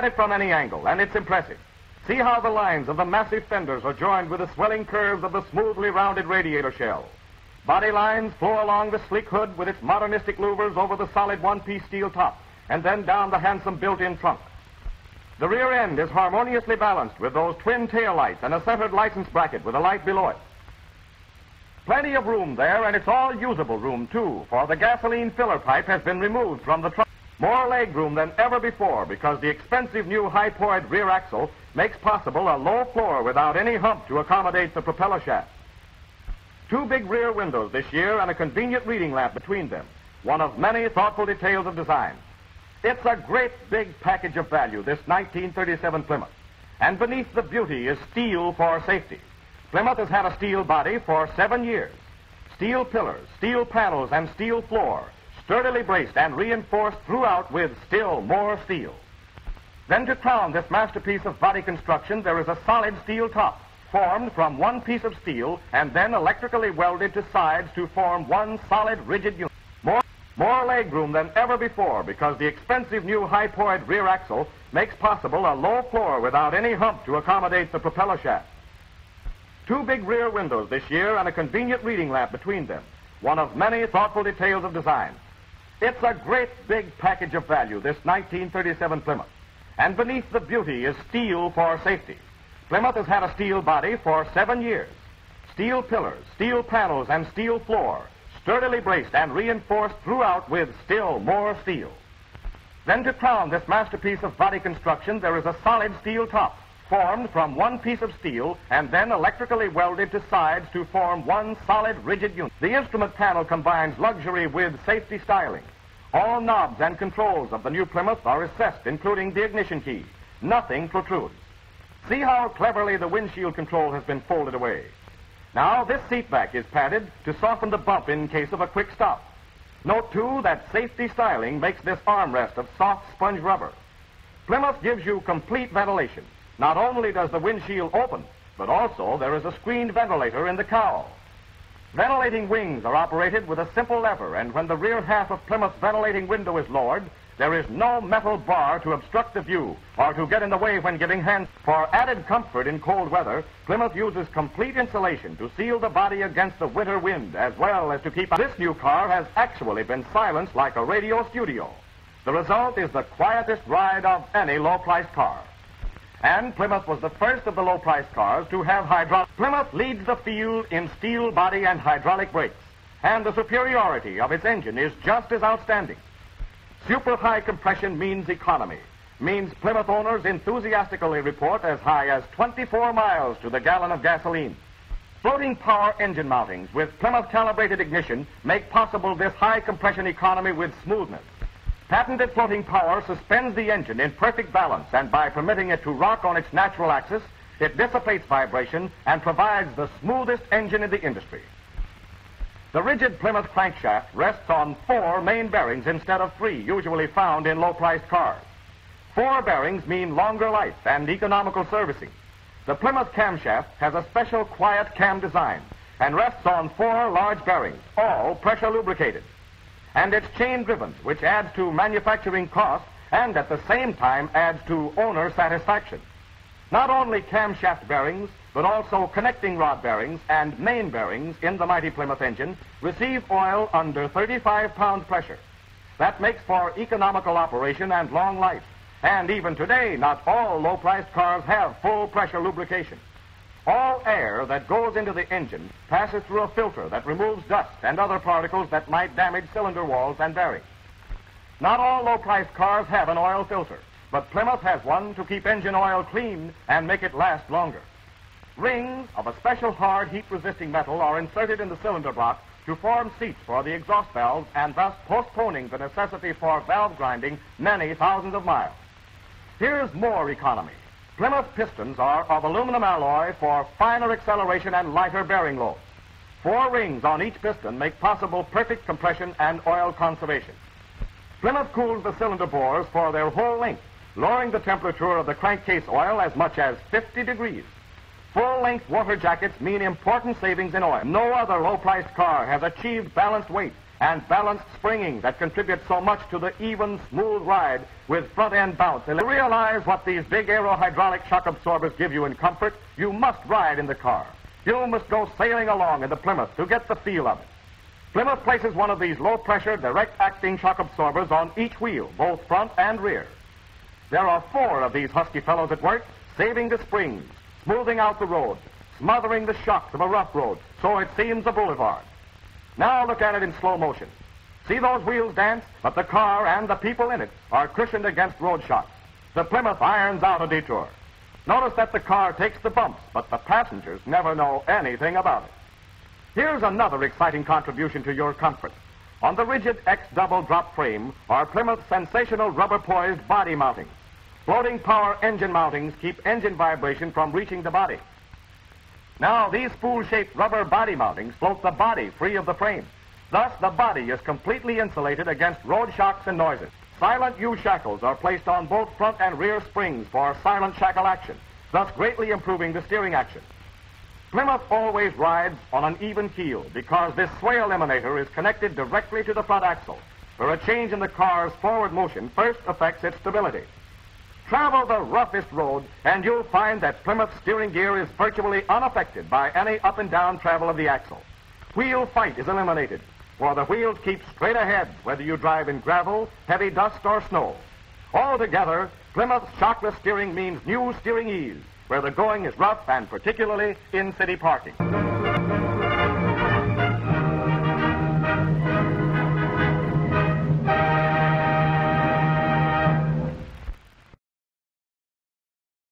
it from any angle, and it's impressive. See how the lines of the massive fenders are joined with the swelling curves of the smoothly rounded radiator shell. Body lines flow along the sleek hood with its modernistic louvers over the solid one-piece steel top, and then down the handsome built-in trunk. The rear end is harmoniously balanced with those twin tail lights and a centered license bracket with a light below it. Plenty of room there, and it's all usable room, too, for the gasoline filler pipe has been removed from the trunk. More leg room than ever before because the expensive new high-powered rear axle makes possible a low floor without any hump to accommodate the propeller shaft. Two big rear windows this year and a convenient reading lamp between them, one of many thoughtful details of design. It's a great big package of value, this 1937 Plymouth. And beneath the beauty is steel for safety. Plymouth has had a steel body for 7 years. Steel pillars, steel panels, and steel floor, sturdily braced and reinforced throughout with still more steel. Then to crown this masterpiece of body construction, there is a solid steel top, formed from one piece of steel and then electrically welded to sides to form one solid rigid unit. More leg room than ever before because the expensive new high-powered rear axle makes possible a low floor without any hump to accommodate the propeller shaft. Two big rear windows this year and a convenient reading lamp between them, one of many thoughtful details of design. It's a great big package of value, this 1937 Plymouth. And beneath the beauty is steel for safety. Plymouth has had a steel body for 7 years. Steel pillars, steel panels, and steel floor, sturdily braced and reinforced throughout with still more steel. Then to crown this masterpiece of body construction, there is a solid steel top, formed from one piece of steel and then electrically welded to sides to form one solid rigid unit. The instrument panel combines luxury with safety styling. All knobs and controls of the new Plymouth are recessed, including the ignition key. Nothing protrudes. See how cleverly the windshield control has been folded away. Now, this seat back is padded to soften the bump in case of a quick stop. Note, too, that safety styling makes this armrest of soft sponge rubber. Plymouth gives you complete ventilation. Not only does the windshield open, but also there is a screened ventilator in the cowl. Ventilating wings are operated with a simple lever, and when the rear half of Plymouth's ventilating window is lowered, there is no metal bar to obstruct the view or to get in the way when giving hands. For added comfort in cold weather, Plymouth uses complete insulation to seal the body against the winter wind, as well as to keep... This new car has actually been silenced like a radio studio. The result is the quietest ride of any low-priced car. And Plymouth was the first of the low-priced cars to have hydraulic. Plymouth leads the field in steel body and hydraulic brakes, and the superiority of its engine is just as outstanding. Super high compression means economy, means Plymouth owners enthusiastically report as high as 24 miles to the gallon of gasoline. Floating power engine mountings with Plymouth calibrated ignition make possible this high compression economy with smoothness. Patented floating power suspends the engine in perfect balance, and by permitting it to rock on its natural axis, it dissipates vibration and provides the smoothest engine in the industry. The rigid Plymouth crankshaft rests on 4 main bearings instead of 3 usually found in low-priced cars. 4 bearings mean longer life and economical servicing. The Plymouth camshaft has a special quiet cam design and rests on 4 large bearings, all pressure lubricated. And it's chain-driven, which adds to manufacturing cost and at the same time adds to owner satisfaction. Not only camshaft bearings, but also connecting rod bearings and main bearings in the mighty Plymouth engine receive oil under 35 pound pressure. That makes for economical operation and long life. And even today, not all low-priced cars have full pressure lubrication. All air that goes into the engine passes through a filter that removes dust and other particles that might damage cylinder walls and bearings. Not all low-priced cars have an oil filter, but Plymouth has one to keep engine oil clean and make it last longer. Rings of a special hard heat-resisting metal are inserted in the cylinder block to form seats for the exhaust valves and thus postponing the necessity for valve grinding many thousands of miles. Here's more economy. Plymouth pistons are of aluminum alloy for finer acceleration and lighter bearing loads. 4 rings on each piston make possible perfect compression and oil conservation. Plymouth cools the cylinder bores for their whole length, lowering the temperature of the crankcase oil as much as 50 degrees. Full-length water jackets mean important savings in oil. No other low-priced car has achieved balanced weight and balanced springing that contributes so much to the even, smooth ride with front-end bounce. And to realize what these big aero-hydraulic shock absorbers give you in comfort, you must ride in the car. You must go sailing along in the Plymouth to get the feel of it. Plymouth places one of these low-pressure, direct-acting shock absorbers on each wheel, both front and rear. There are 4 of these husky fellows at work, saving the springs, smoothing out the road, smothering the shocks of a rough road so it seems a boulevard. Now look at it in slow motion. See those wheels dance? But the car and the people in it are cushioned against road shocks. The Plymouth irons out a detour. Notice that the car takes the bumps, but the passengers never know anything about it. Here's another exciting contribution to your comfort. On the rigid X double drop frame are Plymouth's sensational rubber-poised body mountings. Floating power engine mountings keep engine vibration from reaching the body. Now, these spool-shaped rubber body mountings float the body free of the frame. Thus, the body is completely insulated against road shocks and noises. Silent U-shackles are placed on both front and rear springs for silent shackle action, thus greatly improving the steering action. Plymouth always rides on an even keel because this sway eliminator is connected directly to the front axle, where a change in the car's forward motion first affects its stability. Travel the roughest road, and you'll find that Plymouth's steering gear is virtually unaffected by any up and down travel of the axle. Wheel fight is eliminated, for the wheels keep straight ahead whether you drive in gravel, heavy dust, or snow. Altogether, Plymouth's shockless steering means new steering ease, where the going is rough and particularly in city parking.